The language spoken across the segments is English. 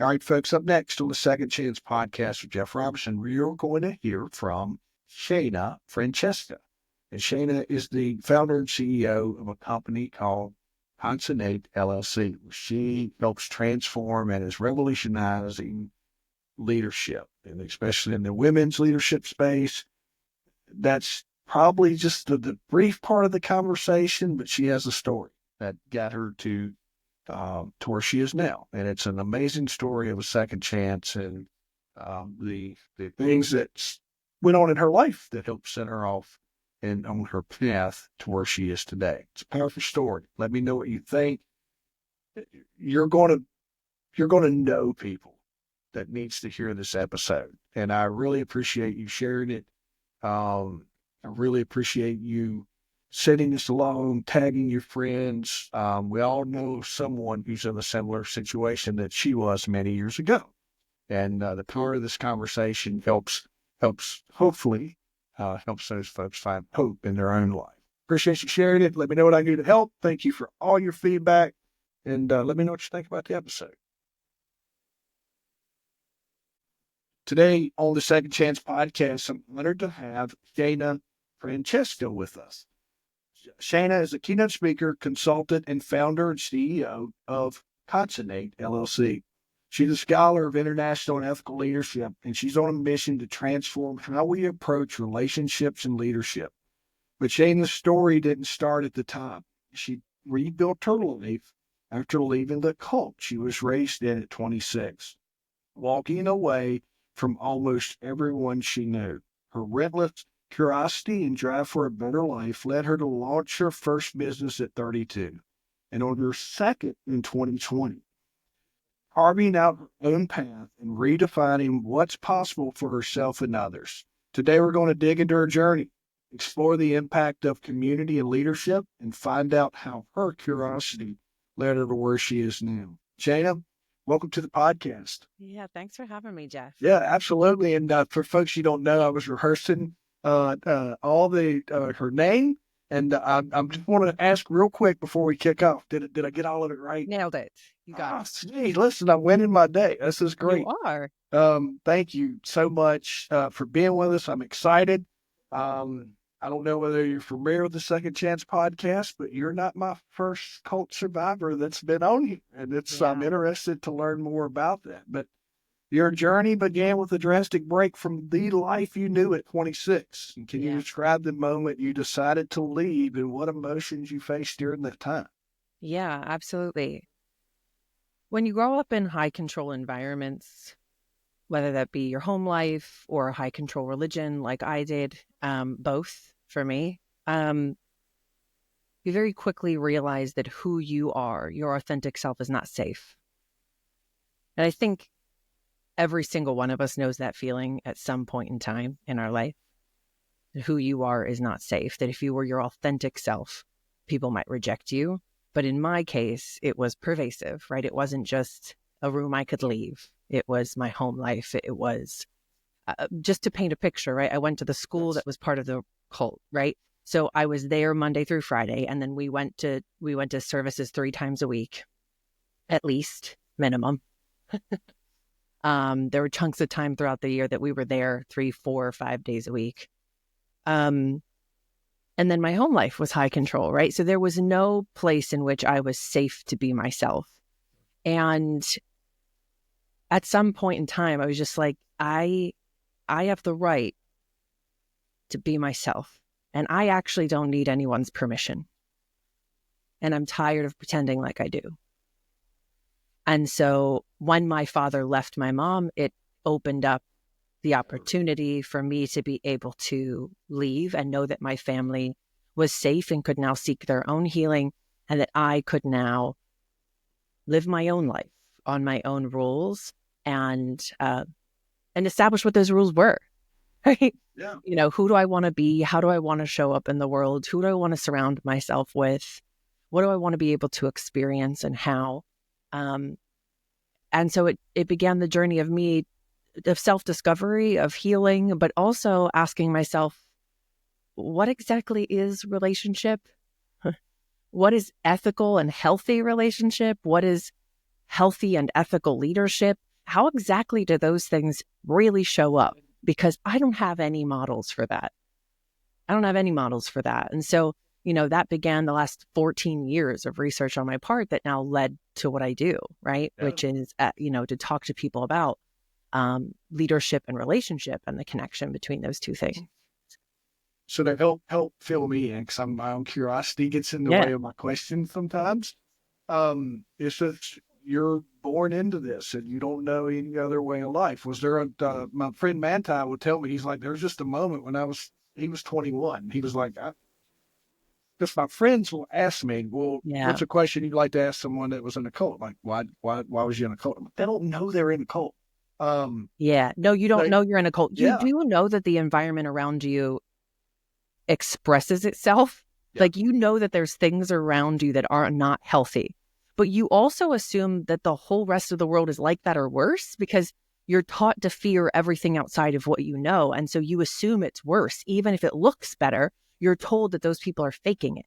All right, folks, up next on the Second Chance podcast with Jeff Robinson, we're going to hear from Shana Francesca. And Shana is the founder and CEO of a company called Concinnate LLC. She helps transform and is revolutionizing leadership, and especially in the women's leadership space. That's probably just the brief part of the conversation, but she has a story that got her to where she is now. And it's an amazing story of a second chance and the things that went on in her life that helped set her off and on her path to where she is today. It's a powerful story. Let me know what you think. You're going to know people that needs to hear this episode. And I really appreciate you sharing it. I really appreciate you sending this along, tagging your friends. We all know someone who's in a similar situation that she was many years ago. And the power of this conversation helps hopefully helps those folks find hope in their own life. Appreciate you sharing it. Let me know what I can do to help. Thank you for all your feedback. And let me know what you think about the episode. Today on the Second Chance podcast, I'm honored to have Shana Francesca with us. Shana is a keynote speaker, consultant, and founder and CEO of Concinnate LLC. She's a scholar of international and ethical leadership, and she's on a mission to transform how we approach relationships and leadership. But Shana's story didn't start at the top. She rebuilt her life after leaving the cult she was raised in at 26, walking away from almost everyone she knew. Her relentless curiosity and drive for a better life led her to launch her first business at 32 and on her second in 2020, carving out her own path and redefining what's possible for herself and others. Today, we're going to dig into her journey, explore the impact of community and leadership, and find out how her curiosity led her to where she is now. Shana, welcome to the podcast. Yeah, thanks for having me, Jeff. Yeah, absolutely. And for folks you don't know, I was rehearsing her name, and I just want to ask real quick before we kick off. Did I get all of it right? Nailed it. You got it. Hey, listen, I'm winning my day. This is great. You are. Thank you so much for being with us. I'm excited. I don't know whether you're familiar with the Second Chance podcast, but you're not my first cult survivor that's been on here, and I'm interested to learn more about that. But your journey began with a drastic break from the life you knew at 26. And can you describe the moment you decided to leave and what emotions you faced during that time? Yeah, absolutely. When you grow up in high control environments, whether that be your home life or a high control religion like I did, both for me, you very quickly realize that who you are, your authentic self, is not safe. And I think every single one of us knows that feeling at some point in time in our life. Who you are is not safe. That if you were your authentic self, people might reject you. But in my case, it was pervasive, right? It wasn't just a room I could leave. It was my home life. It was just to paint a picture, right? I went to the school that was part of the cult, right? So I was there Monday through Friday, and then we went to services 3 times a week, at least, minimum. There were chunks of time throughout the year that we were there 3, 4, 5 days a week. And then my home life was high control, right? So there was no place in which I was safe to be myself. And at some point in time, I was just like, I have the right to be myself. And I actually don't need anyone's permission. And I'm tired of pretending like I do. And so when my father left my mom, it opened up the opportunity for me to be able to leave and know that my family was safe and could now seek their own healing, and that I could now live my own life on my own rules and establish what those rules were. Right? Yeah. You know, who do I want to be? How do I want to show up in the world? Who do I want to surround myself with? What do I want to be able to experience, and how? And so it began the journey of me, of self-discovery, of healing, but also asking myself, what exactly is relationship? What is ethical and healthy relationship? What is healthy and ethical leadership? how exactly do those things really show up? Because I don't have any models for that. And so, that began the last 14 years of research on my part that now led to what I do, right? Yeah. Which is, to talk to people about leadership and relationship and the connection between those two things. So to help fill me in, because my own curiosity gets in the Yeah. way of my questions sometimes. It's that you're born into this and you don't know any other way of life. Was there my friend Manti would tell me, he's like, there's just a moment when he was 21. He was like, because my friends will ask me, well, Yeah. what's a question you'd like to ask someone that was in a cult? Like, why was you in a cult? They don't know they're in a cult. Yeah. No, you don't know you're in a cult. You Yeah. do know that the environment around you expresses itself. Yeah. Like, that there's things around you that are not healthy, but you also assume that the whole rest of the world is like that or worse because you're taught to fear everything outside of what you know. And so you assume it's worse. Even if it looks better, you're told that those people are faking it,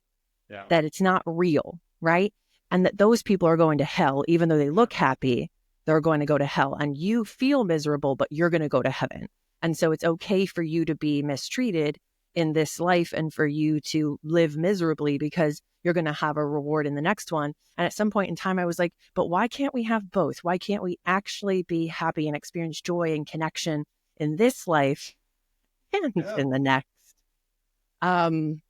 Yeah. that it's not real, right? And that those people are going to hell, even though they look happy, they're going to go to hell. And you feel miserable, but you're going to go to heaven. And so it's okay for you to be mistreated in this life and for you to live miserably because you're going to have a reward in the next one. And at some point in time, I was like, but why can't we have both? Why can't we actually be happy and experience joy and connection in this life and in the next? And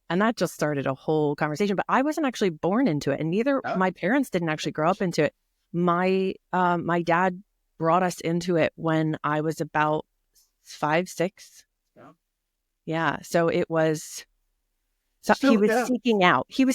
that just started a whole conversation, but I wasn't actually born into it. And neither my parents didn't actually grow up into it. My dad brought us into it when I was about 5, 6. Yeah. So it was, he was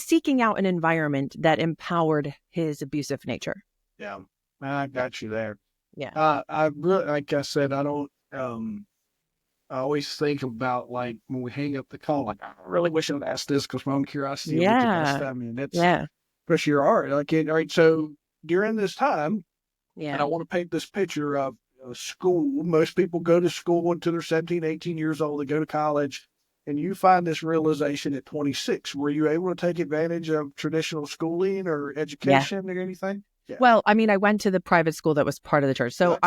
seeking out an environment that empowered his abusive nature. Yeah. I got you there. Yeah. I really, like I said, I don't, I always think about, like, when we hang up the call, like, I really wish I'd asked this because my own curiosity will get the best. I mean, it's, especially your art. Like, all right, so during this time, and I want to paint this picture of school. Most people go to school until they're 17, 18 years old. They go to college, and you find this realization at 26. Were you able to take advantage of traditional schooling or education or anything? Yeah. Well, I mean, I went to the private school that was part of the church. So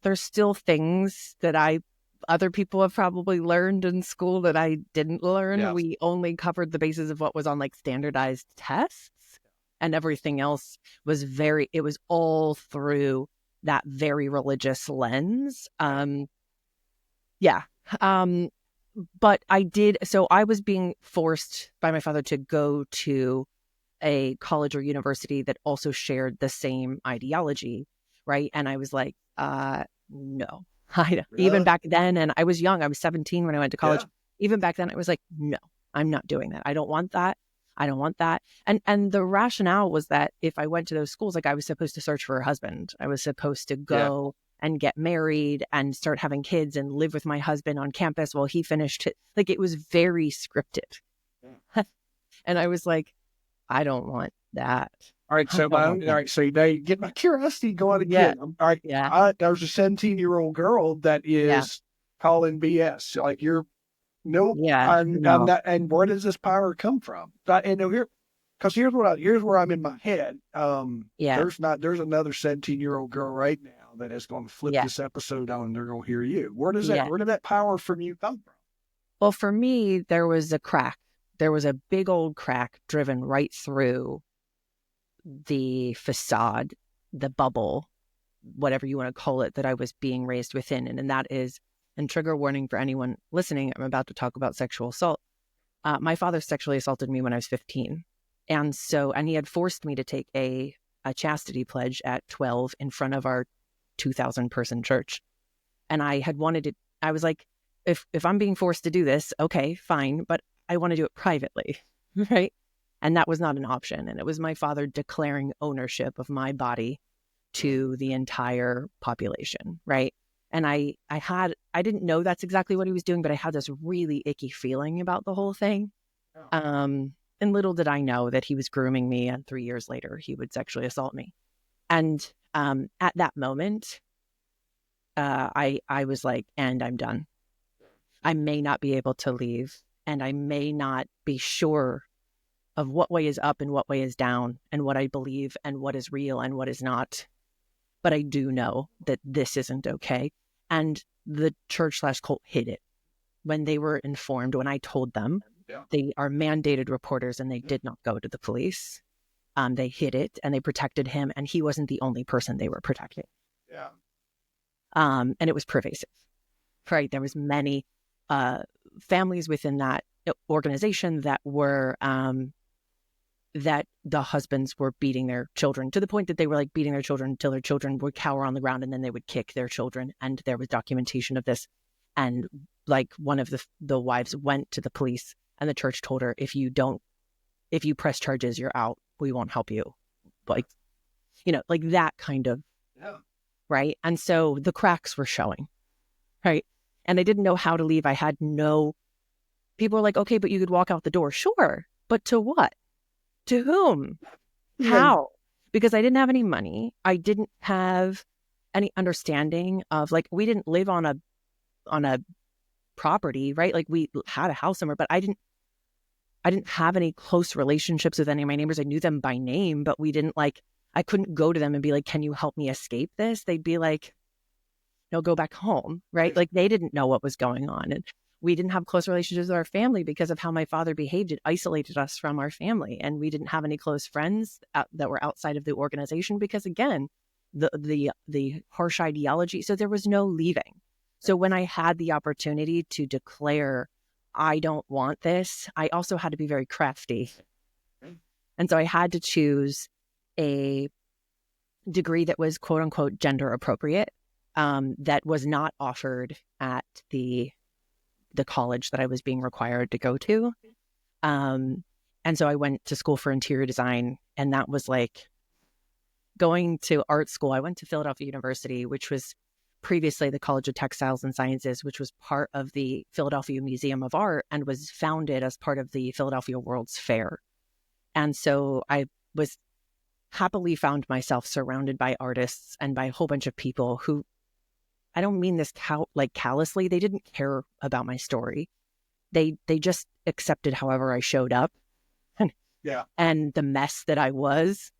there's still things that other people have probably learned in school that I didn't learn. Yeah. We only covered the basis of what was on like standardized tests, and everything else was it was all through that very religious lens. But I was being forced by my father to go to a college or university that also shared the same ideology, right? And I was like, no. Even back then, and I was young, I was 17 when I went to college. Even back then, I was like, no, I'm not doing that. I don't want that. And the rationale was that if I went to those schools, like, I was supposed to search for a husband. I was supposed to go and get married and start having kids and live with my husband on campus while he finished it. Like, it was very scripted. And I was like, I don't want that. All right, so now you get my curiosity going again. All right, there's a 17-year-old girl that is calling BS. Like, you're I'm not. And where does this power come from? And because here's where I'm in my head. There's another 17-year-old girl right now that is going to flip this episode on, and they're going to hear you. Where did that power from you come from? Well, for me, there was a crack. There was a big old crack driven right through the facade, the bubble, whatever you want to call it, that I was being raised within. And that is, and trigger warning for anyone listening, I'm about to talk about sexual assault. My father sexually assaulted me when I was 15. And he had forced me to take a chastity pledge at 12 in front of our 2,000 person church. And I had wanted it. I was like, if I'm being forced to do this, okay, fine. But I want to do it privately, right? And that was not an option. And it was my father declaring ownership of my body to the entire population, right? And I didn't know that's exactly what he was doing, but I had this really icky feeling about the whole thing. And little did I know that he was grooming me, and 3 years later, he would sexually assault me. And at that moment, I was like, and I'm done. I may not be able to leave, and I may not be sure of what way is up and what way is down, and what I believe and what is real and what is not. but I do know that this isn't okay. And the church/cult hid it when they were informed. When I told them, they are mandated reporters and they did not go to the police. They hid it and they protected him, and he wasn't the only person they were protecting. Yeah. And it was pervasive, right? There was many families within that organization that were that the husbands were beating their children, to the point that they were like beating their children until their children would cower on the ground, and then they would kick their children. And there was documentation of this. And like one of the wives went to the police, and the church told her, if you press charges, you're out. We won't help you. Like, like that kind of, right? And so the cracks were showing, right? And I didn't know how to leave. People were like, okay, but you could walk out the door. Sure. But to what? To whom? How? Because I didn't have any money. I didn't have any understanding of, like, we didn't live on a property, right? Like, we had a house somewhere, but I didn't have any close relationships with any of my neighbors. I knew them by name, but I couldn't go to them and be like, can you help me escape this? They'd be like, no, go back home, right? Like, they didn't know what was going on. And we didn't have close relationships with our family because of how my father behaved. It isolated us from our family. And we didn't have any close friends that were outside of the organization because, again, the harsh ideology. So there was no leaving. So when I had the opportunity to declare, I don't want this, I also had to be very crafty. And so I had to choose a degree that was quote unquote gender appropriate, that was not offered at the college that I was being required to go to. And so I went to school for interior design, and that was like going to art school. I went to Philadelphia University, which was previously the College of Textiles and Sciences, which was part of the Philadelphia Museum of Art and was founded as part of the Philadelphia World's Fair. And so I was happily found myself surrounded by artists and by a whole bunch of people who, I don't mean this callously, they didn't care about my story. They just accepted however I showed up and the mess that I was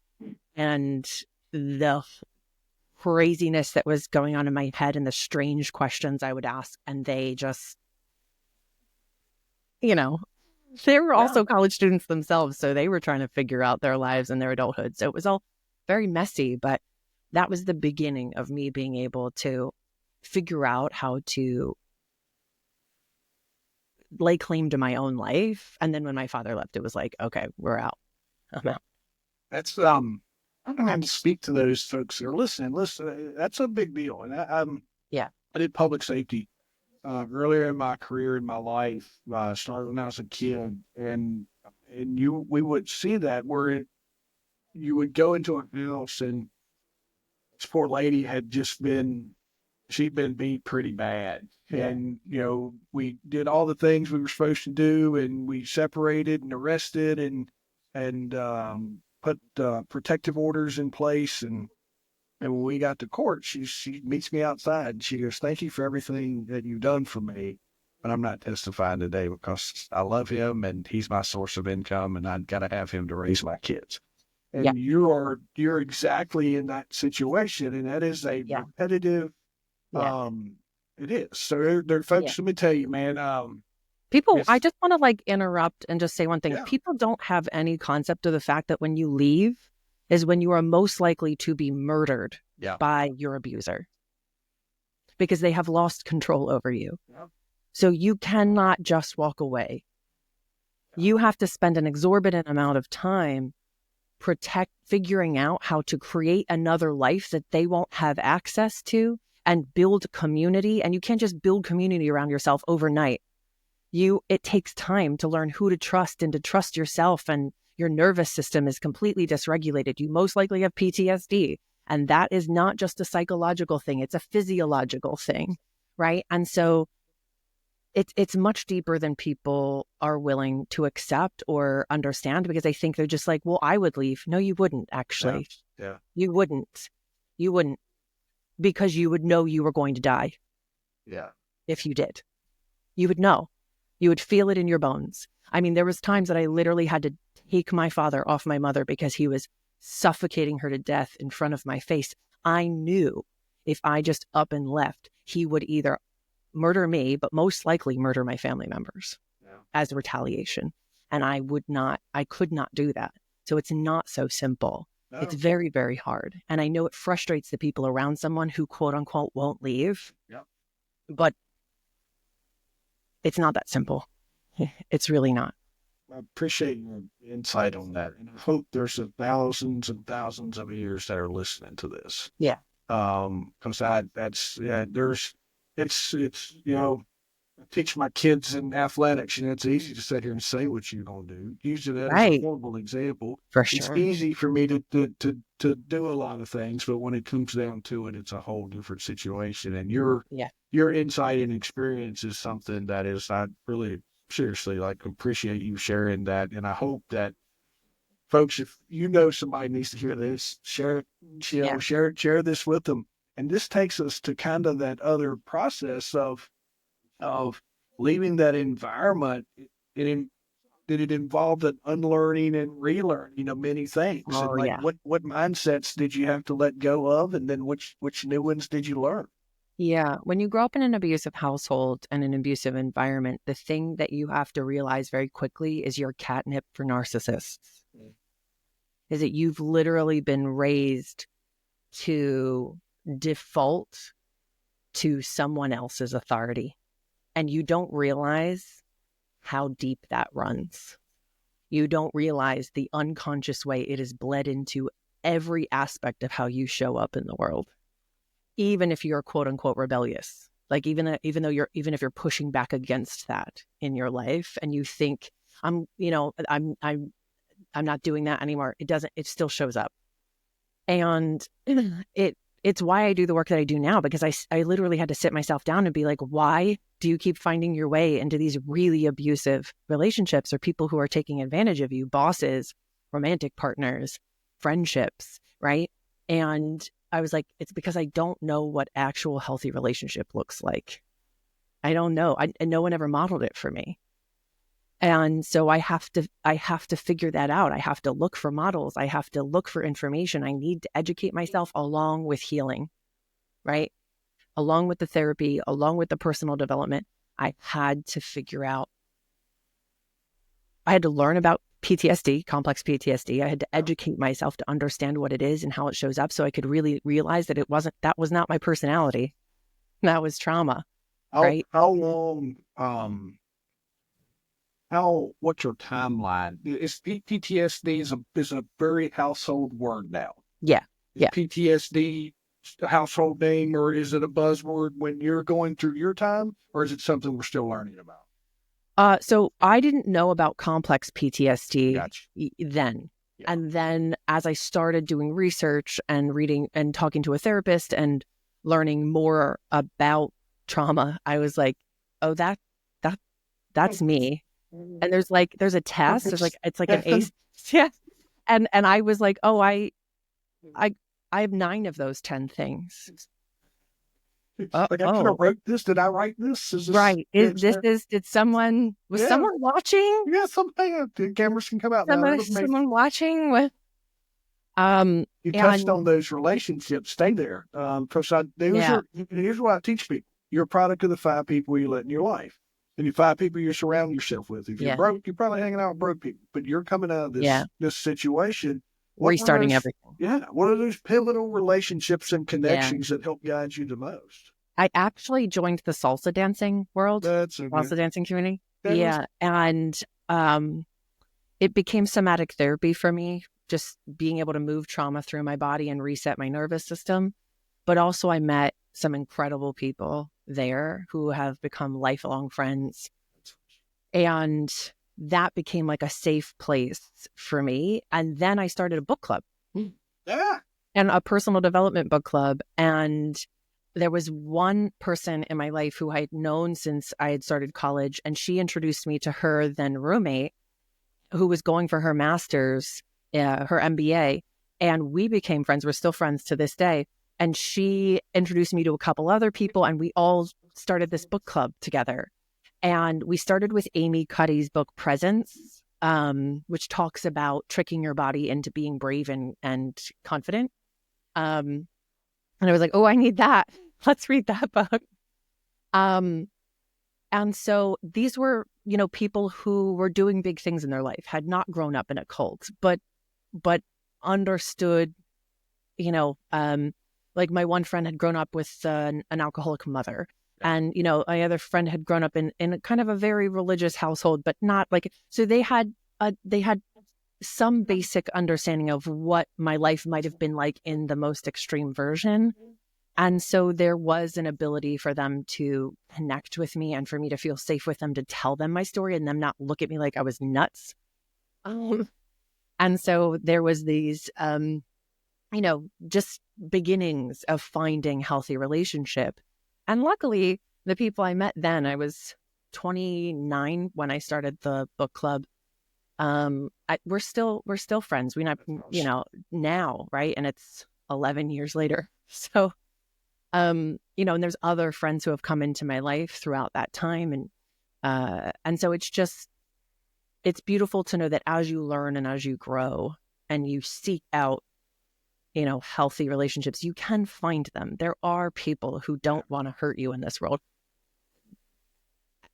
and the craziness that was going on in my head and the strange questions I would ask. And they just, they were also college students themselves. So they were trying to figure out their lives and their adulthood. So it was all very messy, but that was the beginning of me being able to figure out how to lay claim to my own life. And then when my father left, it was like, okay, we're out. I'm out. That's, I don't have to speak to those folks that are listening. Listen, that's a big deal. And I did public safety earlier in my career, in my life. Started when I was a kid, and we would see that where you would go into a house, and this poor lady she'd been beat pretty bad. Yeah. And, we did all the things we were supposed to do, and we separated and arrested and put protective orders in place. And when we got to court, she meets me outside and she goes, "Thank you for everything that you've done for me, but I'm not testifying today because I love him and he's my source of income and I've got to have him to raise my kids." And you're exactly in that situation, and that is a repetitive. It is. So there, folks, let me tell you, man. People, I just want to interrupt and just say one thing. Yeah. People don't have any concept of the fact that when you leave is when you are most likely to be murdered by your abuser, because they have lost control over you. Yeah. So you cannot just walk away. Yeah. You have to spend an exorbitant amount of time figuring out how to create another life that they won't have access to, and build community. And you can't just build community around yourself overnight. It takes time to learn who to trust and to trust yourself, and your nervous system is completely dysregulated. You most likely have PTSD, and that is not just a psychological thing. It's a physiological thing, right? And so it's much deeper than people are willing to accept or understand, because I think they're just like, well, I would leave. No, you wouldn't actually. Yeah. You wouldn't, because you would know you were going to die. Yeah. If you did, you would know. You would feel it in your bones. I mean, there was times that I literally had to take my father off my mother because he was suffocating her to death in front of my face. I knew if I just up and left, he would either murder me, but most likely murder my family members as retaliation. And I could not do that. So it's not so simple. No. It's very, very hard. And I know it frustrates the people around someone who quote unquote won't leave, but it's not that simple. It's really not. I appreciate your insight on that. And I hope there's thousands and thousands of ears that are listening to this. Yeah. Because it's, I teach my kids in athletics, it's easy to sit here and say what you're going to do. Using that as a horrible example. For It's sure. easy for me to do a lot of things, but when it comes down to it, it's a whole different situation. And your insight and experience is something that is, I really seriously appreciate you sharing that. And I hope that folks, if somebody needs to hear this, share it, share this with them. And this takes us to kind of that other process of leaving that environment. Did it involve an unlearning and relearning of many things? Oh, and what mindsets did you have to let go of? And then which new ones did you learn? Yeah. When you grow up in an abusive household and an abusive environment, the thing that you have to realize very quickly is you're catnip for narcissists. Is that you've literally been raised to default to someone else's authority. And you don't realize how deep that runs. You don't realize the unconscious way it is bled into every aspect of how you show up in the world. Even if you're quote unquote rebellious, even if you're pushing back against that in your life and you think I'm not doing that anymore. It still shows up. And it's why I do the work that I do now, because I literally had to sit myself down and be like, why do you keep finding your way into these really abusive relationships or people who are taking advantage of you, bosses, romantic partners, friendships, right? And I was like, it's because I don't know what actual healthy relationship looks like. I don't know. And no one ever modeled it for me. And so I have to figure that out. I have to look for models. I have to look for information. I need to educate myself along with healing, right? Along with the therapy, along with the personal development. I had to learn about PTSD, complex PTSD. I had to educate myself to understand what it is and how it shows up so I could really realize that that was not my personality. That was trauma, right? How long, what's your timeline? Is PTSD is a very household word now. Yeah. Is PTSD a household name, or is it a buzzword when you're going through your time, or is it something we're still learning about? So I didn't know about complex PTSD then. Yeah. And then as I started doing research and reading and talking to a therapist and learning more about trauma, I was like, oh, that's me. And there's a test. It's like an ACE. Yeah. And I was like, oh, I have 9 of those 10 things. I could have wrote this. Did I write this? Is this right? Did someone someone watching? Yeah, something. The cameras can come out. Someone watching with. You touched on those relationships. Stay there. Because here's what I teach people: you're a product of the 5 people you let in your life. And the 5 people you surround yourself with. If you're broke, you're probably hanging out with broke people. But you're coming out of this situation. Restarting everything. Yeah. What are those pivotal relationships and connections that help guide you the most? I actually joined the salsa dancing world. Salsa dancing community. And it became somatic therapy for me, just being able to move trauma through my body and reset my nervous system. But also I met some incredible people there who have become lifelong friends. And that became like a safe place for me. And then I started a book club. Yeah. And a personal development book club. And there was one person in my life who I had known since I had started college. And she introduced me to her then roommate who was going for her master's, her MBA. And we became friends. We're still friends to this day. And she introduced me to a couple other people, and we all started this book club together. And we started with Amy Cuddy's book, Presence, which talks about tricking your body into being brave and confident. And I was like, oh, I need that. Let's read that book. And so these were, people who were doing big things in their life, had not grown up in a cult, but understood, like my one friend had grown up with an alcoholic mother. And, my other friend had grown up in a kind of a very religious household, but not like, so they had some basic understanding of what my life might have been like in the most extreme version. And so there was an ability for them to connect with me and for me to feel safe with them, to tell them my story and them not look at me like I was nuts. And so there was these, just beginnings of finding healthy relationship. And luckily, the people I met then, I was 29 when I started the book club. We're still friends. We not, now, right? And it's 11 years later. So, and there's other friends who have come into my life throughout that time. And so it's beautiful to know that as you learn and as you grow and you seek out, healthy relationships, you can find them. There are people who don't want to hurt you in this world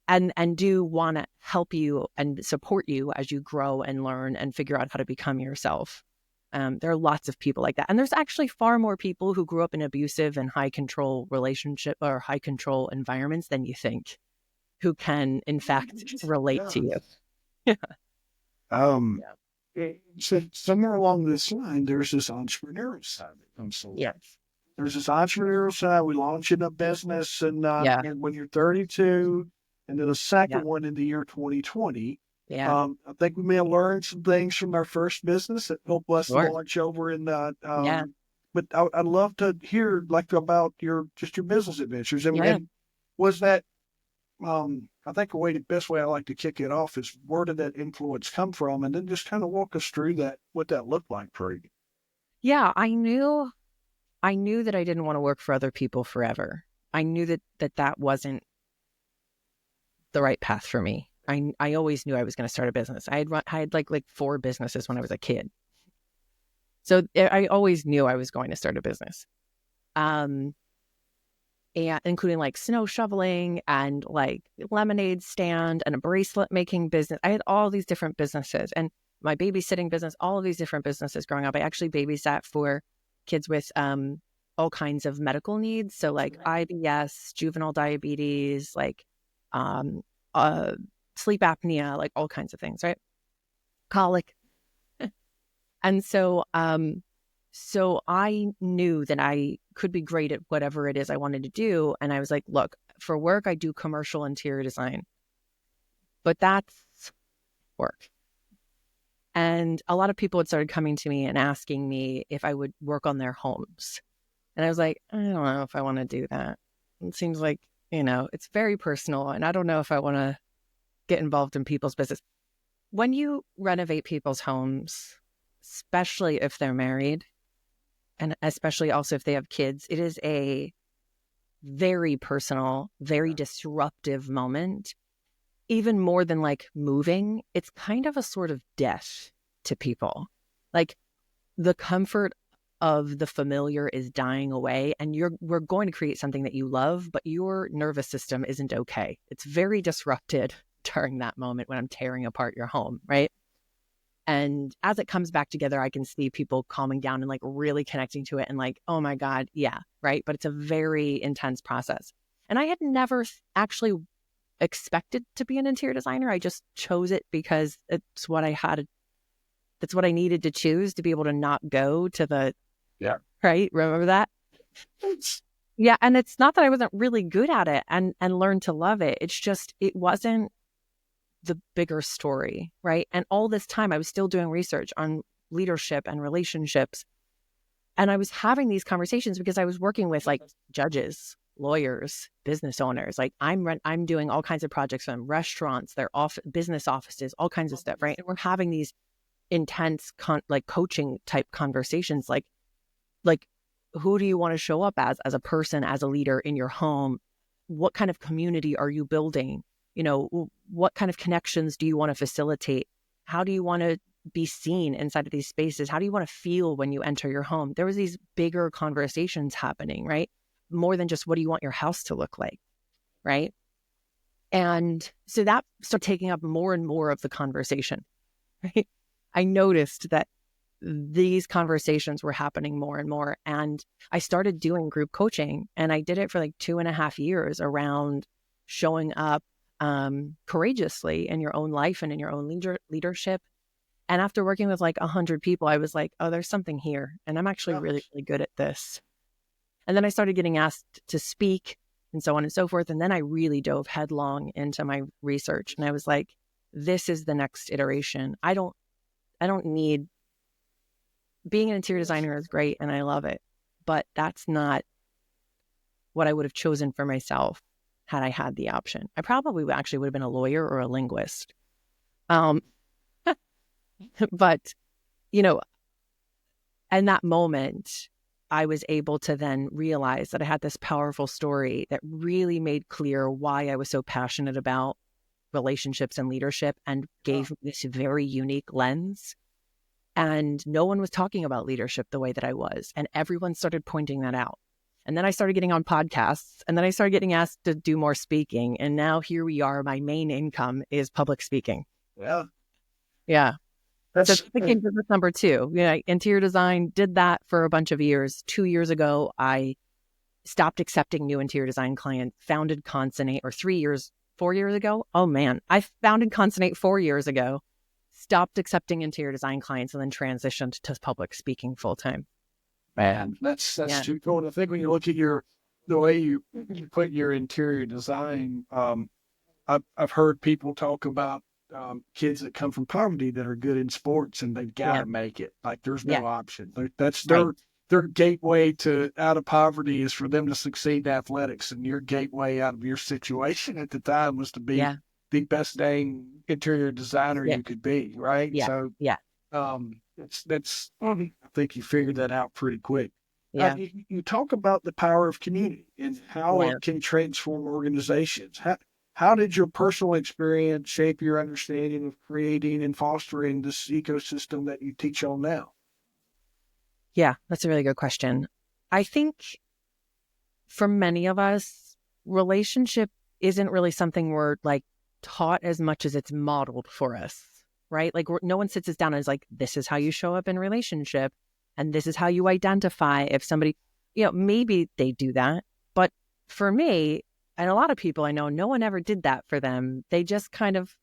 and do want to help you and support you as you grow and learn and figure out how to become yourself. There are lots of people like that. And there's actually far more people who grew up in abusive and high control relationship or high control environments than you think, who can in fact relate to you. Yeah. So somewhere along this line, there's this entrepreneurial side that comes along. Yeah. There's this entrepreneurial side. We launching a business and when you're 32, and then a second one in the year 2020. Yeah. I think we may have learned some things from our first business that helped us launch over in that. But I'd love to hear about your business adventures. And was that, I think the best way I like to kick it off is, where did that influence come from? And then just kind of walk us through what that looked like for you. Yeah, I knew that I didn't want to work for other people forever. I knew that wasn't the right path for me. I always knew I was going to start a business. I had like 4 businesses when I was a kid. So I always knew I was going to start a business. And including like snow shoveling and like lemonade stand and a bracelet making business. I had all these different businesses and my babysitting business, all of these different businesses growing up. I actually babysat for kids with all kinds of medical needs. So like IBS, juvenile diabetes, like sleep apnea, like all kinds of things, right? Colic. And so I knew that I could be great at whatever it is I wanted to do. And I was like, look, for work, I do commercial interior design, but that's work. And a lot of people had started coming to me and asking me if I would work on their homes. And I was like, I don't know if I want to do that. It seems like, it's very personal. And I don't know if I want to get involved in people's business. When you renovate people's homes, especially if they're married, and especially also if they have kids, it is a very personal, very disruptive moment. Even more than like moving, it's kind of a sort of death to people. Like the comfort of the familiar is dying away and we're going to create something that you love, but your nervous system isn't okay. It's very disrupted during that moment when I'm tearing apart your home, right? And as it comes back together, I can see people calming down and like really connecting to it and like, oh my God, yeah, right? But it's a very intense process. And I had never actually expected to be an interior designer. I just chose it because it's what I had. That's what I needed to choose to be able to not go to the, right? Remember that? Yeah. And it's not that I wasn't really good at it and learned to love it. It's just, it wasn't the bigger story, right? And all this time I was still doing research on leadership and relationships. And I was having these conversations because I was working with like judges, lawyers, business owners. Like I'm doing all kinds of projects from restaurants, their business offices, all kinds of stuff, right? And we're having these intense like coaching type conversations, like who do you want to show up as a person, as a leader in your home? What kind of community are you building? What kind of connections do you want to facilitate? How do you want to be seen inside of these spaces? How do you want to feel when you enter your home? There was these bigger conversations happening, right? More than just what do you want your house to look like, right? And so that started taking up more and more of the conversation, right? I noticed that these conversations were happening more and more. And I started doing group coaching, and I did it for like 2.5 years around showing up courageously in your own life and in your own leadership. And after working with like 100 people, I was like, oh, there's something here. And I'm actually really, really good at this. And then I started getting asked to speak and so on and so forth. And then I really dove headlong into my research. And I was like, this is the next iteration. I don't need, being an interior designer is great and I love it, but that's not what I would have chosen for myself had I had the option. I probably actually would have been a lawyer or a linguist. But, you know, in that moment, I was able to then realize that I had this powerful story that really made clear why I was so passionate about relationships and leadership, and gave me this very unique lens. And no one was talking about leadership the way that I was. And everyone started pointing that out. And then I started getting on podcasts, and then I started getting asked to do more speaking. And now here we are. My main income is public speaking. Yeah. Yeah. So that became business number 2. You know, interior design, did that for a bunch of years. 2 years ago, I stopped accepting new interior design clients, founded Concinnate, or 4 years ago. Oh man, I founded Concinnate 4 years ago, stopped accepting interior design clients, and then transitioned to public speaking full time. Man, that's too cool. And I think when you look at the way you put your interior design, I've heard people talk about kids that come from poverty that are good in sports, and they've got to make it. Like there's no option. That's their gateway to out of poverty is for them to succeed in athletics. And your gateway out of your situation at the time was to be the best dang interior designer you could be, right? Yeah. So that's I think you figured that out pretty quick. Yeah. You talk about the power of community and how it can transform organizations. How did your personal experience shape your understanding of creating and fostering this ecosystem that you teach on now? Yeah, that's a really good question. I think for many of us, relationship isn't really something we're like taught as much as it's modeled for us, right? Like no one sits us down and is like, this is how you show up in relationship, and this is how you identify if somebody, you know, maybe they do that. But for me, and a lot of people I know, no one ever did that for them. They just kind of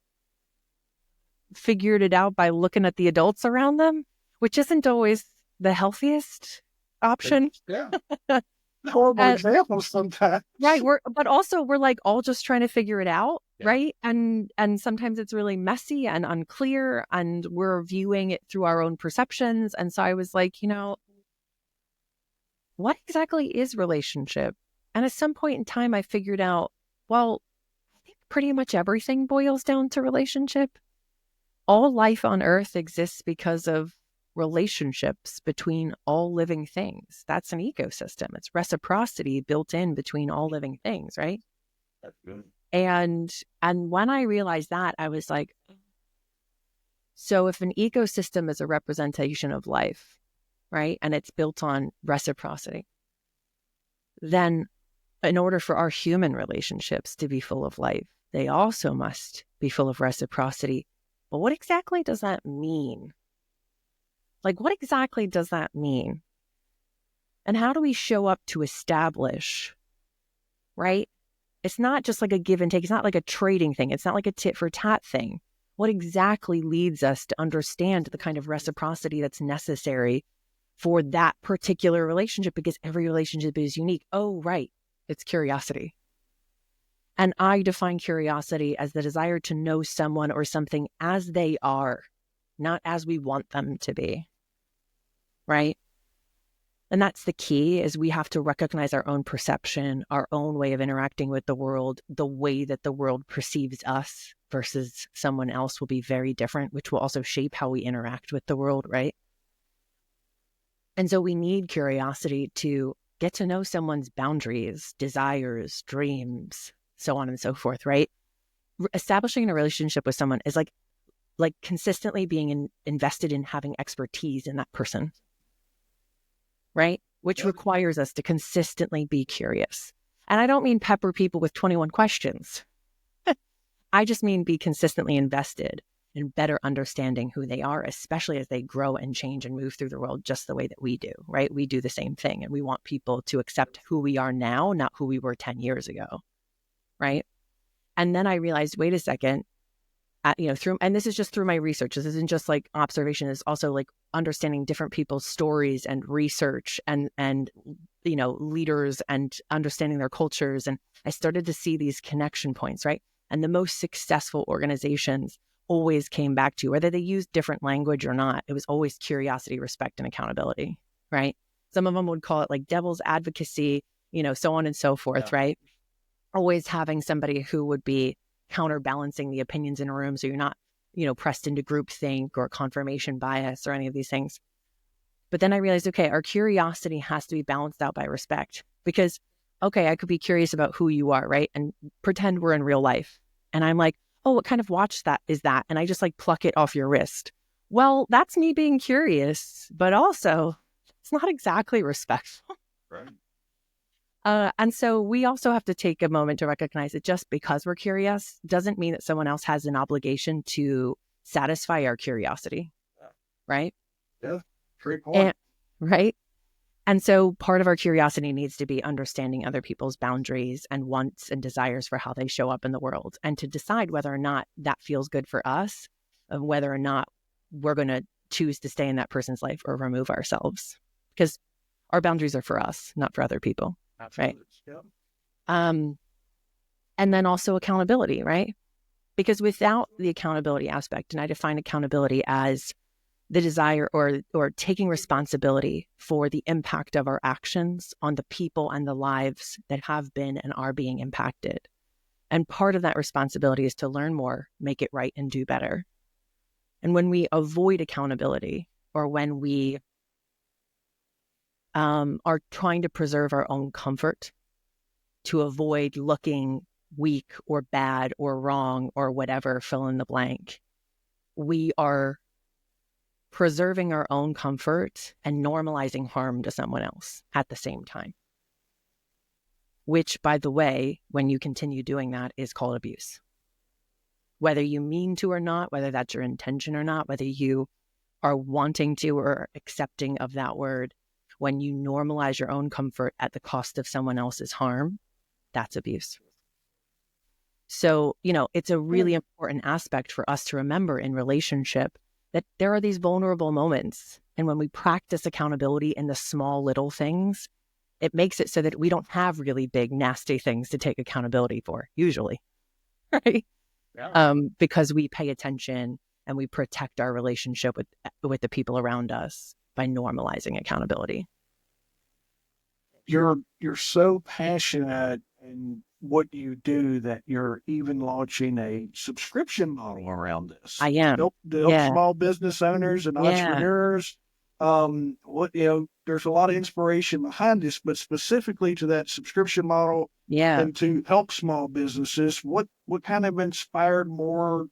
figured it out by looking at the adults around them, which isn't always the healthiest option. Yeah. Horrible examples sometimes. Right. But also we're like all just trying to figure it out. Right. And sometimes it's really messy and unclear, and we're viewing it through our own perceptions. And so I was like, you know, what exactly is relationship? And at some point in time, I figured out, well, I think pretty much everything boils down to relationship. All life on Earth exists because of relationships between all living things. That's an ecosystem. It's reciprocity built in between all living things, right? That's good. And when I realized that, I was like, so if an ecosystem is a representation of life, right, and it's built on reciprocity, then in order for our human relationships to be full of life, they also must be full of reciprocity. But what exactly does that mean? Like, what exactly does that mean? And how do we show up to establish, right? It's not just like a give and take. It's not like a trading thing. It's not like a tit for tat thing. What exactly leads us to understand the kind of reciprocity that's necessary for that particular relationship? Because every relationship is unique. Oh, right. It's curiosity. And I define curiosity as the desire to know someone or something as they are, not as we want them to be. Right? And that's the key, is we have to recognize our own perception, our own way of interacting with the world. The way that the world perceives us versus someone else will be very different, which will also shape how we interact with the world, right? And so we need curiosity to get to know someone's boundaries, desires, dreams, so on and so forth, right? Establishing a relationship with someone is like like consistently being invested in having expertise in that person, right? Which requires us to consistently be curious. And I don't mean pepper people with 21 questions. I just mean be consistently invested in better understanding who they are, especially as they grow and change and move through the world just the way that we do, right? We do the same thing, and we want people to accept who we are now, not who we were 10 years ago, right? And then I realized, wait a second, and this is just through my research. This isn't just like observation. It's also like understanding different people's stories and research and leaders and understanding their cultures. And I started to see these connection points, right? And the most successful organizations always came back to, whether they used different language or not, it was always curiosity, respect, and accountability, right? Some of them would call it like devil's advocacy, so on and so forth, right? Always having somebody who would be counterbalancing the opinions in a room, so you're not, pressed into groupthink or confirmation bias or any of these things. But then I realized, okay, our curiosity has to be balanced out by respect, because, okay, I could be curious about who you are, right? And pretend we're in real life. And I'm like, oh, what kind of watch is that? And I just like pluck it off your wrist. Well, that's me being curious, but also it's not exactly respectful. Right. And so we also have to take a moment to recognize that just because we're curious doesn't mean that someone else has an obligation to satisfy our curiosity, right? Yeah, great point. Right? And so part of our curiosity needs to be understanding other people's boundaries and wants and desires for how they show up in the world, and to decide whether or not that feels good for us, of whether or not we're going to choose to stay in that person's life or remove ourselves, because our boundaries are for us, not for other people. Absolutely. Right. Yeah. And then also accountability, right? Because without the accountability aspect, and I define accountability as the desire or taking responsibility for the impact of our actions on the people and the lives that have been and are being impacted. And part of that responsibility is to learn more, make it right, and do better. And when we avoid accountability, or when we are trying to preserve our own comfort to avoid looking weak or bad or wrong or whatever, fill in the blank, we are preserving our own comfort and normalizing harm to someone else at the same time. Which, by the way, when you continue doing that, is called abuse. Whether you mean to or not, whether that's your intention or not, whether you are wanting to or accepting of that word, when you normalize your own comfort at the cost of someone else's harm, that's abuse. So, it's a really important aspect for us to remember in relationship that there are these vulnerable moments. And when we practice accountability in the small little things, it makes it so that we don't have really big, nasty things to take accountability for, usually, right? Yeah. Because we pay attention and we protect our relationship with the people around us by normalizing accountability. You're so passionate in what you do that you're even launching a subscription model around this. I am. To help small business owners and entrepreneurs. There's a lot of inspiration behind this, but specifically to that subscription model and to help small businesses, what kind of inspired more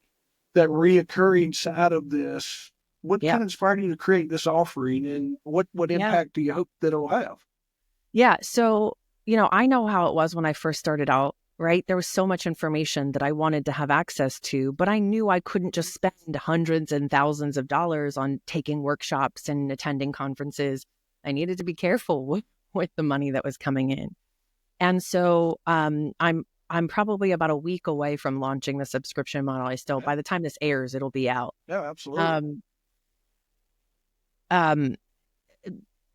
that reoccurring side of this? What kind of inspired you to create this offering, and what impact do you hope that it'll have? Yeah. So, I know how it was when I first started out, right? There was so much information that I wanted to have access to, but I knew I couldn't just spend hundreds and thousands of dollars on taking workshops and attending conferences. I needed to be careful with the money that was coming in. And so I'm probably about a week away from launching the subscription model. By the time this airs, it'll be out. Yeah, absolutely.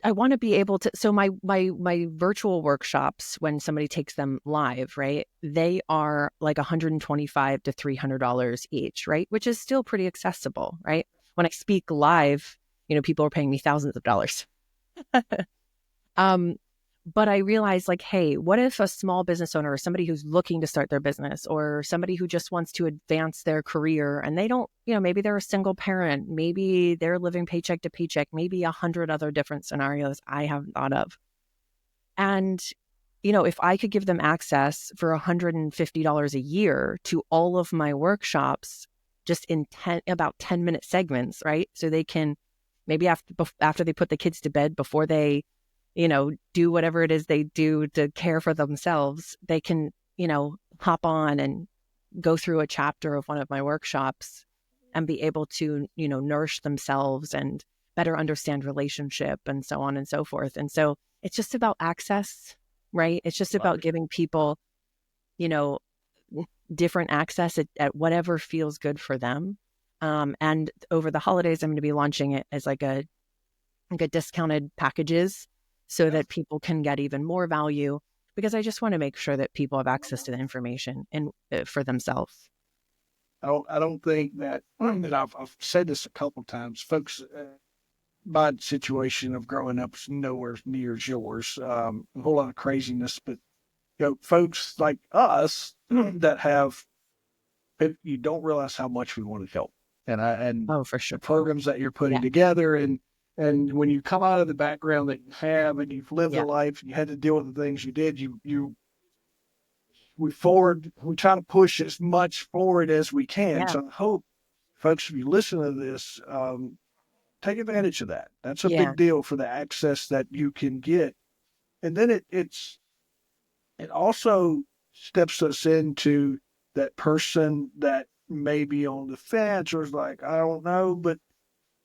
I want to be able to, so my virtual workshops, when somebody takes them live, right, they are like $125 to $300 each, right, which is still pretty accessible, right? When I speak live, people are paying me thousands of dollars. But I realized, like, hey, what if a small business owner or somebody who's looking to start their business, or somebody who just wants to advance their career, and they don't, maybe they're a single parent, maybe they're living paycheck to paycheck, maybe 100 other different scenarios I haven't thought of. And, if I could give them access for $150 a year to all of my workshops, just in about 10-minute segments, right? So they can maybe after they put the kids to bed, before they, do whatever it is they do to care for themselves, they can, hop on and go through a chapter of one of my workshops and be able to, nourish themselves and better understand relationship and so on and so forth. And so it's just about access, right? It's just about giving people, different access at whatever feels good for them. And over the holidays, I'm going to be launching it as like a discounted packages so that people can get even more value, because I just want to make sure that people have access to the information and for themselves. I don't think that, and I've said this a couple times, folks, my situation of growing up is nowhere near as yours. A whole lot of craziness, but folks like us that have, you don't realize how much we want to help, and Oh, for sure. the programs that you're putting together, and when you come out of the background that you have, and you've lived a life, and you had to deal with the things you did, we try to push as much forward as we can. Yeah. So I hope folks, if you listen to this, take advantage of that. That's a Yeah. big deal for the access that you can get. And then it also steps us into that person that may be on the fence or is like, I don't know, but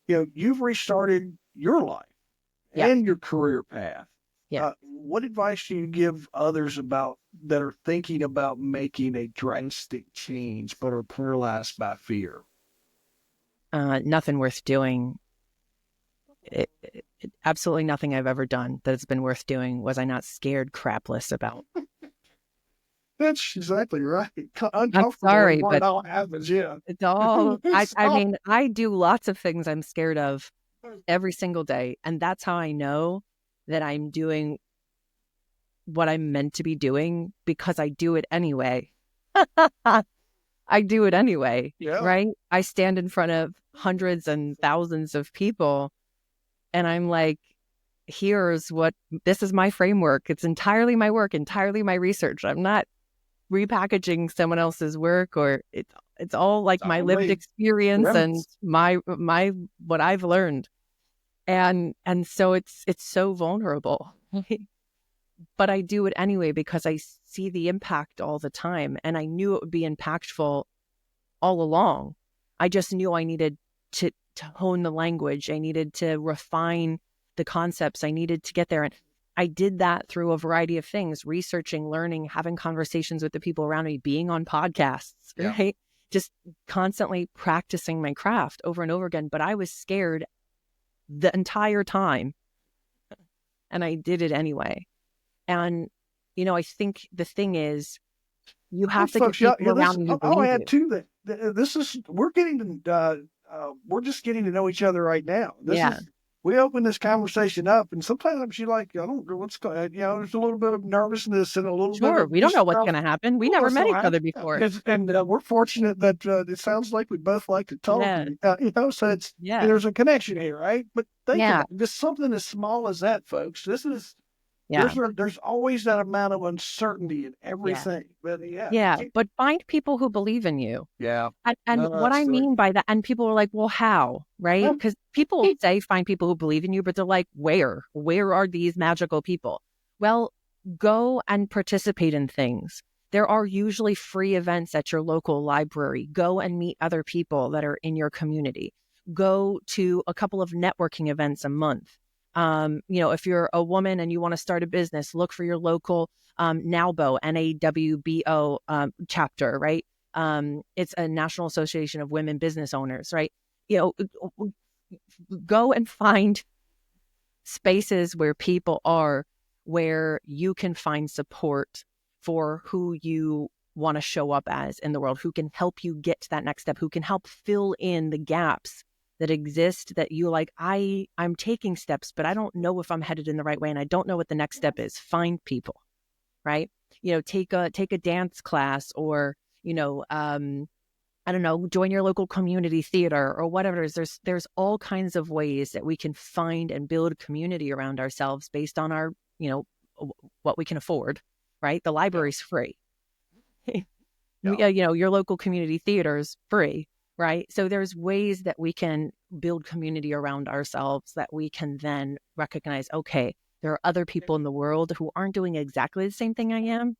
you've restarted your life and your career path. Yeah. What advice do you give others that are thinking about making a drastic change but are paralyzed by fear? Nothing worth doing. Absolutely nothing I've ever done that has been worth doing was I not scared crapless about. That's exactly right. I'm sorry, but it all happens. Yeah, it's all. I mean, I do lots of things I'm scared of every single day, and that's how I know that I'm doing what I'm meant to be doing, because I do it anyway. I do it anyway, right? I stand in front of hundreds and thousands of people, and I'm like, this is my framework. It's entirely my work, entirely my research. I'm not repackaging someone else's work, or it's all like my lived experience and my what I've learned. And so it's so vulnerable. But I do it anyway because I see the impact all the time, and I knew it would be impactful all along. I just knew I needed to hone the language. I needed to refine the concepts. I needed to get there. And I did that through a variety of things: researching, learning, having conversations with the people around me, being on podcasts, right? Just constantly practicing my craft over and over again. But I was scared the entire time, and I did it anyway. And, I think the thing is, you have to get people around you. I'll add to that. We're just getting to know each other right now. We open this conversation up, and sometimes you're like, I don't know what's going. There's a little bit of nervousness and a little bit of. We don't know what's going to happen. We never met each other before, and we're fortunate that it sounds like we both like to talk. So it's there's a connection here, right? But think about just something as small as that, folks. This is. There's always that amount of uncertainty in everything. But find people who believe in you. And what I mean by that, and people are like, well, how? Right? Because people say find people who believe in you, but they're like, where are these magical people? Well, go and participate in things. There are usually free events at your local library. Go and meet other people that are in your community. Go to a couple of networking events a month. If you're a woman and you want to start a business, look for your local NAWBO, NAWBO chapter, right? It's a National Association of Women Business Owners, right? Go and find spaces where people are, where you can find support for who you want to show up as in the world, who can help you get to that next step, who can help fill in the gaps that exist, that you like, I'm taking steps, but I don't know if I'm headed in the right way, and I don't know what the next step is. Find people, right? Take a dance class, or, I don't know, join your local community theater or whatever it is. There's all kinds of ways that we can find and build community around ourselves based on our, what we can afford, right? The library's free. Your local community theater is free. right? So there's ways that we can build community around ourselves that we can then recognize, okay, there are other people in the world who aren't doing exactly the same thing I am,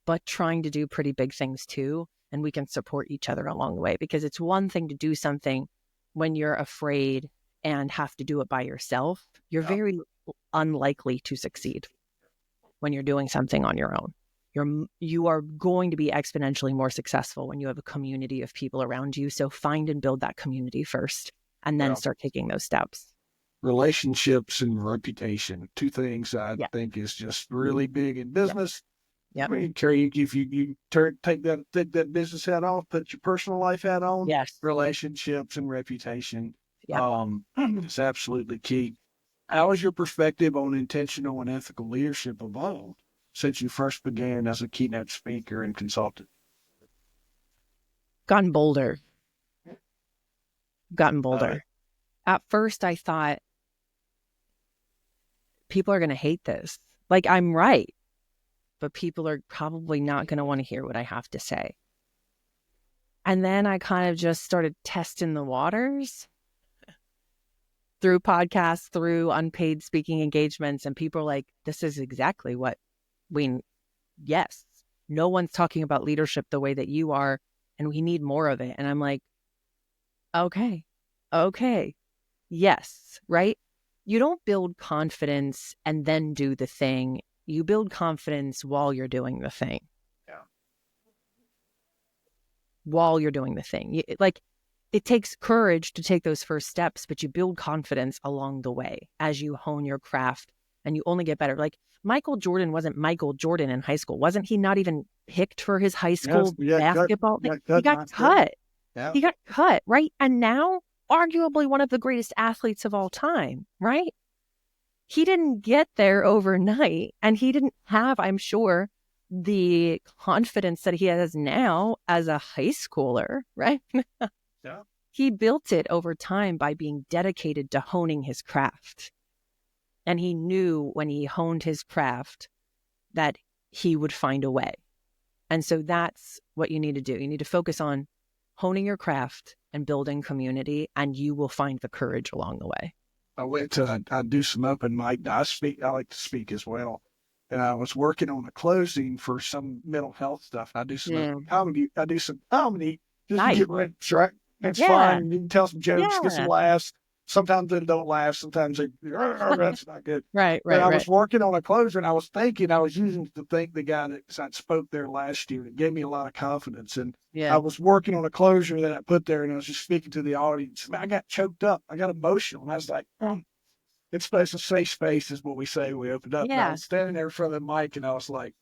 but trying to do pretty big things too. And we can support each other along the way, because it's one thing to do something when you're afraid and have to do it by yourself. You're very unlikely to succeed when you're doing something on your own. You are going to be exponentially more successful when you have a community of people around you. So find and build that community first, and then start taking those steps. Relationships and reputation, two things I think is just really big in business. Yep. I mean, Carrie, if you take that business hat off, put your personal life hat on. Yes. Relationships and reputation, Yep. is absolutely key. How has your perspective on intentional and ethical leadership evolved since you first began as a keynote speaker and consultant? Gotten bolder. At first, I thought people are going to hate this. Like, I'm right, but people are probably not going to want to hear what I have to say. And then I kind of just started testing the waters through podcasts, through unpaid speaking engagements. And people are like, this is exactly what yes, no one's talking about leadership the way that you are, and we need more of it. And I'm like, okay, yes, right? You don't build confidence and then do the thing. You build confidence while you're doing the thing. Yeah. While you're doing the thing. It takes courage to take those first steps, but you build confidence along the way as you hone your craft, and you only get better. Like, Michael Jordan wasn't Michael Jordan in high school. Wasn't he not even picked for his high school basketball? He got cut. Yeah. He got cut, right? And now, arguably one of the greatest athletes of all time, right? He didn't get there overnight, and he didn't have, I'm sure, the confidence that he has now as a high schooler, right? Yeah. He built it over time by being dedicated to honing his craft. And he knew when he honed his craft that he would find a way. And so that's what you need to do. You need to focus on honing your craft and building community, and you will find the courage along the way. I do some open mic. I like to speak as well. And I was working on a closing for some mental health stuff. I do some comedy. Just to get ready, right? It's fine. You can tell some jokes, get some laughs. Sometimes they don't laugh. Sometimes they, that's not good. Right. But I was working on a closer, and I was thinking, I was using to thank the guy that spoke there last year. It gave me a lot of confidence. And I was working on a closure that I put there, and I was just speaking to the audience. Man, I got choked up. I got emotional. And I was like, it's supposed to safe space is what we say when we opened up. Yeah. And I was standing there in front of the mic, and I was like,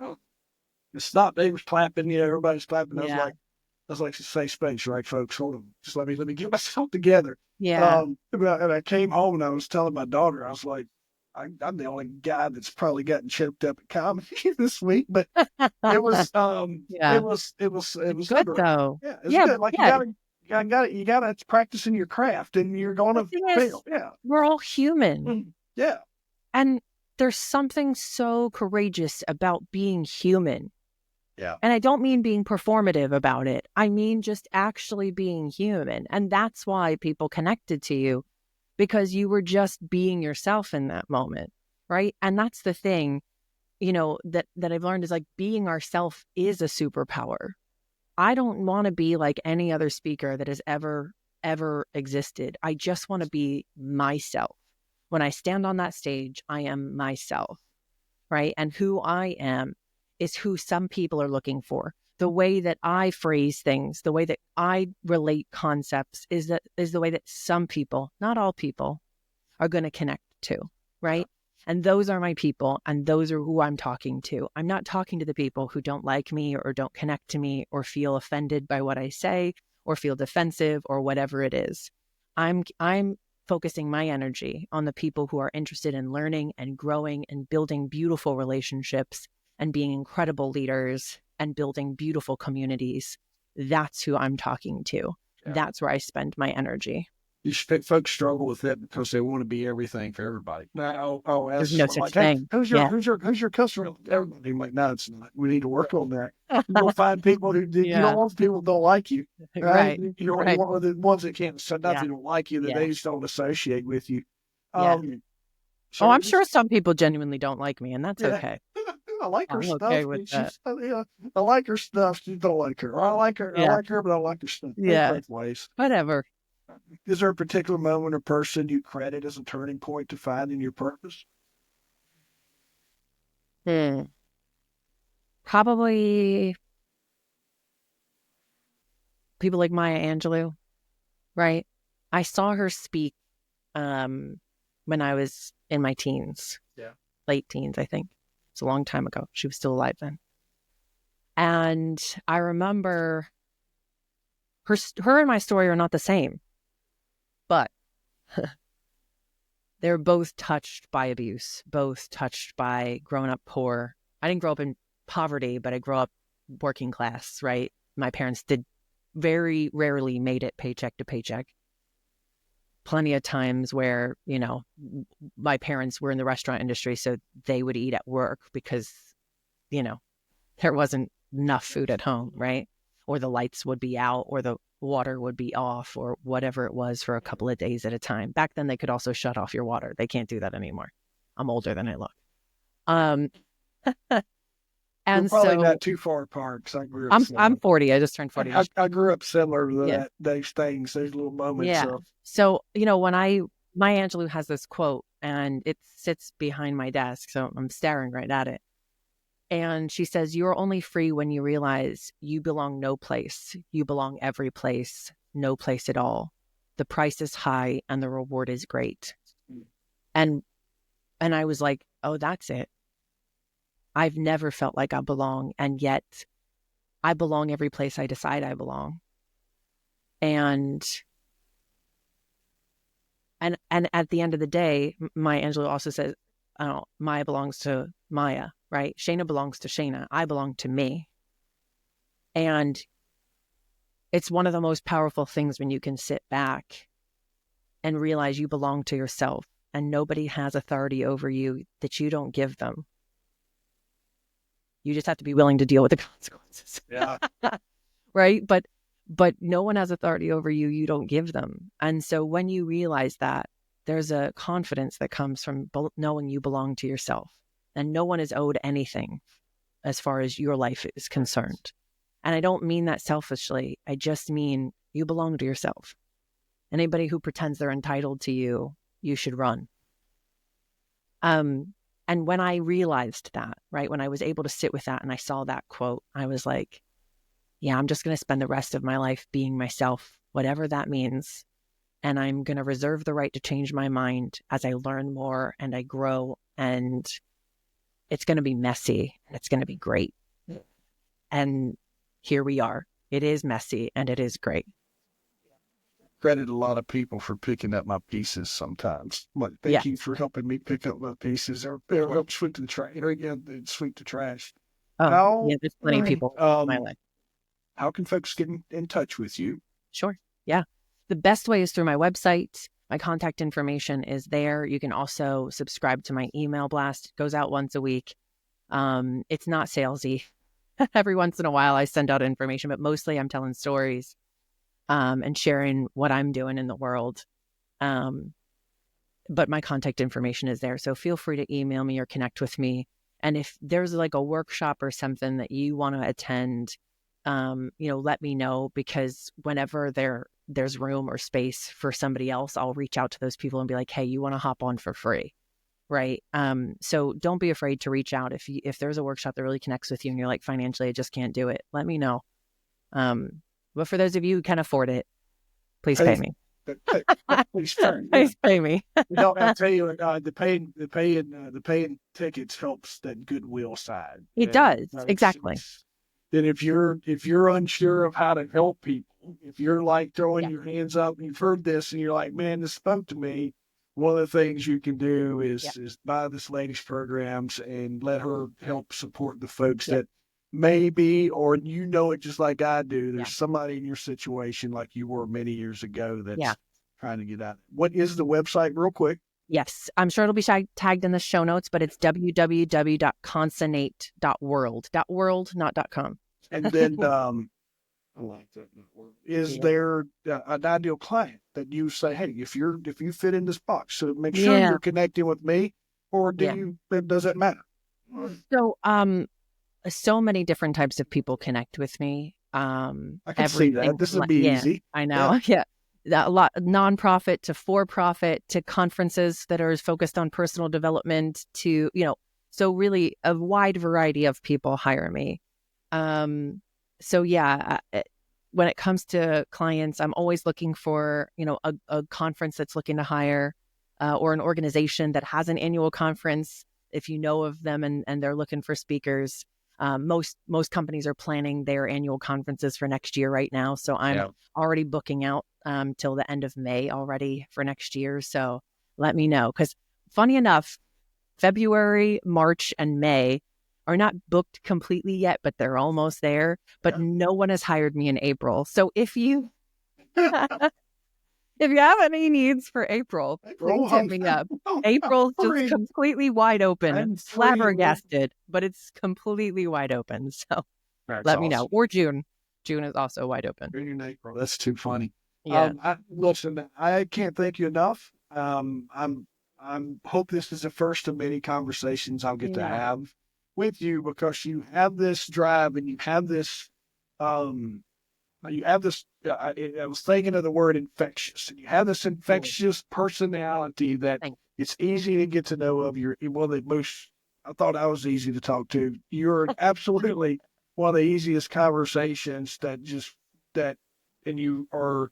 it's not, they was clapping, everybody's clapping. I was like, it's a safe space, right, folks? Hold on. Just let me get myself together. Yeah. And I came home and I was telling my daughter, I was like, I'm the only guy that's probably gotten choked up at comedy this week, but it was, it was good great. though. Yeah. It's good. Like you gotta practice in your craft, and you're going to fail. Yeah. We're all human. Yeah. And there's something so courageous about being human. Yeah. And I don't mean being performative about it. I mean just actually being human. And that's why people connected to you, because you were just being yourself in that moment, right? And that's the thing, that I've learned is, like, being ourself is a superpower. I don't want to be like any other speaker that has ever existed. I just want to be myself. When I stand on that stage, I am myself, right? And who I am is who some people are looking for. The way that I phrase things, the way that I relate concepts is the way that some people, not all people, are going to connect to, right? And those are my people, and those are who I'm talking to. I'm not talking to the people who don't like me or don't connect to me or feel offended by what I say or feel defensive or whatever it is. I'm focusing my energy on the people who are interested in learning and growing and building beautiful relationships and being incredible leaders and building beautiful communities. That's who I'm talking to. Yeah. That's where I spend my energy. Folks struggle with it because they want to be everything for everybody. Now, There's as no someone such like, hey, thing. who's your customer? Everybody, I'm like, no, it's not. We need to work on that. You don't find people who you don't Yeah. want people who don't like you, right? Right. You don't Right. want the ones that can't stand up, Yeah. who don't like you, that Yeah. they just don't associate with you. Yeah. So Oh, I'm sure some people genuinely don't like me, and that's yeah. okay. I like her I'm stuff. okay with But that. I like her stuff. She don't like her. I like her. I Yeah. like her, but I like her stuff. Yeah. Both ways. Whatever. Is there a particular moment or person you credit as a turning point to finding your purpose? Hmm. Probably people like Maya Angelou, right? I saw her speak when I was in my teens, late teens, I think. It's a long time ago. She was still alive then. And I remember her and my story are not the same, but they're both touched by abuse, both touched by growing up poor. I didn't grow up in poverty, but I grew up working class, right? My parents did very rarely made it paycheck to paycheck. Plenty of times where, my parents were in the restaurant industry, so they would eat at work because, there wasn't enough food at home, right? Or the lights would be out or the water would be off or whatever it was for a couple of days at a time. Back then, they could also shut off your water. They can't do that anymore. I'm older than I look. We're And probably so not too far apart because I grew up I'm similar. 40. I just turned 40. I grew up similar to Yeah. that, those things, those little moments Yeah. of, So, when Maya Angelou has this quote and it sits behind my desk, so I'm staring right at it. And she says, "You're only free when you realize you belong no place. You belong every place, no place at all. The price is high and the reward is great." And I was like, "Oh, that's it. I've never felt like I belong, and yet I belong every place I decide I belong." And at the end of the day, Maya Angelou also says, Maya belongs to Maya, right? Shana belongs to Shana. I belong to me. And it's one of the most powerful things when you can sit back and realize you belong to yourself and nobody has authority over you that you don't give them. You just have to be willing to deal with the consequences. yeah, Right? But no one has authority over you. You don't give them. And so when you realize that, there's a confidence that comes from knowing you belong to yourself and no one is owed anything as far as your life is concerned. And I don't mean that selfishly. I just mean you belong to yourself. Anybody who pretends they're entitled to you, you should run. And when I realized that, right, when I was able to sit with that and I saw that quote, I was like, yeah, I'm just going to spend the rest of my life being myself, whatever that means. And I'm going to reserve the right to change my mind as I learn more and I grow. And it's going to be messy. It's going to be great. And here we are. It is messy and it is great. credit a lot of people for picking up my pieces sometimes. Like, thank you for helping me pick up my pieces or help sweep the trash. Sweep the trash. Oh, yeah, there's plenty of people in my life. How can folks get in touch with you? Sure. Yeah. The best way is through my website. My contact information is there. You can also subscribe to my email blast. It goes out once a week. It's not salesy. Every once in a while I send out information, but mostly I'm telling stories and sharing what I'm doing in the world. But my contact information is there. So feel free to email me or connect with me. And if there's like a workshop or something that you want to attend, let me know, because whenever there's room or space for somebody else, I'll reach out to those people and be like, hey, you want to hop on for free? Right. So don't be afraid to reach out. If there's a workshop that really connects with you and you're like, financially, I just can't do it, let me know. But for those of you who can afford it, please pay me. Please pay me. I'll tell you, the paying tickets helps that goodwill side. It does. Exactly. Then if you're unsure of how to help people, if you're like throwing your hands up and you've heard this and you're like, man, this spoke to me, one of the things you can do is buy this lady's programs and let her help support the folks that maybe, or it just like I do, there's somebody in your situation like you were many years ago that's trying to get at. What is the website, real quick? Yes, I'm sure it'll be tagged in the show notes, but it's www.concinnate.world. .world, not .com. And then, is there an ideal client that you say, hey, if you fit in this box, so make sure you're connecting with me, or does it matter? So, so many different types of people connect with me. I can see that. This would be easy. I know. Yeah. A lot nonprofit to for-profit to conferences that are focused on personal development to, so really a wide variety of people hire me. So yeah, when it comes to clients, I'm always looking for, a conference that's looking to hire, or an organization that has an annual conference. If you know of them and they're looking for speakers, most companies are planning their annual conferences for next year right now. So I'm already booking out till the end of May already for next year. So let me know, because funny enough, February, March, and May are not booked completely yet, but they're almost there. But no one has hired me in April. So if you if you have any needs for April, please hit me up. April's just completely wide open. Flabbergasted, but it's completely wide open. So let me know. Or June. June is also wide open. June and April. That's too funny. Yeah. Listen, I can't thank you enough. Hope this is the first of many conversations I'll get to have with you, because you have this drive and you have this, I was thinking of the word infectious, and you have this infectious personality that it's easy to get to know of. You're one of the most, I thought I was easy to talk to. You're absolutely one of the easiest conversations and you are,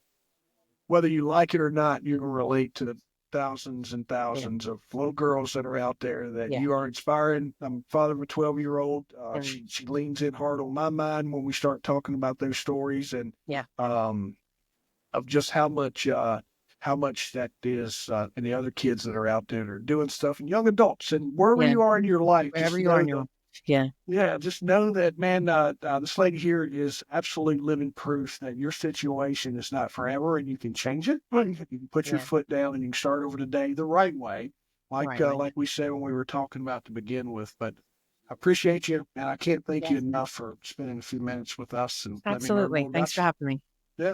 whether you like it or not, you can relate to the thousands and thousands of little girls that are out there that you are inspiring. I'm father of a 12-year-old. She leans in hard on my mind when we start talking about those stories, and of just how much that is, and the other kids that are out there that are doing stuff, and young adults, and wherever you are in your life, wherever you are in your just know that, man, this lady here is absolutely living proof that your situation is not forever, and you can change it. You can put your foot down and you can start over today the right way, like we said when we were talking about to begin with. But I appreciate you, and I can't thank you enough for spending a few minutes with us. And absolutely. Let me Thanks for having me. Yeah.